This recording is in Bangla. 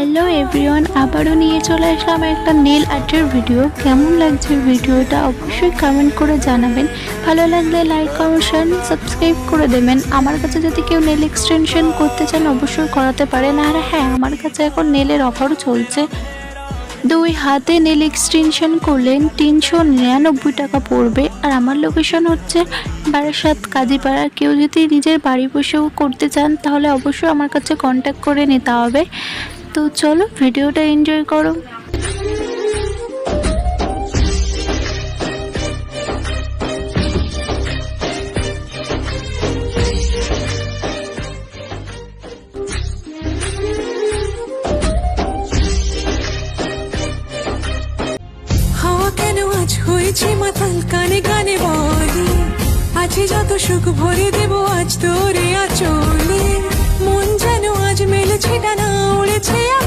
হ্যালো এভরিওয়ান, আবারও নিয়ে চলে আসলাম একটা নেল আর্টের ভিডিও। কেমন লাগছে ভিডিওটা অবশ্যই কমেন্ট করে জানাবেন। ভালো লাগলে লাইক কমেন্ট শেয়ার সাবস্ক্রাইব করে দেবেন। আমার কাছে যদি কেউ নেল এক্সটেনশন করতে চান অবশ্যই করাতে পারেন। আর হ্যাঁ, আমার কাছে এখন নেলের অফারও চলছে। 2 হাতে নেল এক্সটেনশন করলেন 399 টাকা পড়বে। আর আমার লোকেশন হচ্ছে বারাসাত কাজীপাড়া। কেউ যদি নিজের বাড়ি বসেও করতে চান তাহলে অবশ্যই আমার কাছে কন্ট্যাক্ট করে নিতে হবে। তো চলো ভিডিওটা এনজয় করো। হাওয়া কেন আজ হয়েছে মাতাল, কানে কানে বলে আছে যত সুখ ভরে দেব আজ তোরে আচলে। মন যেন আজ মেলেছে ডানা, উড়েছে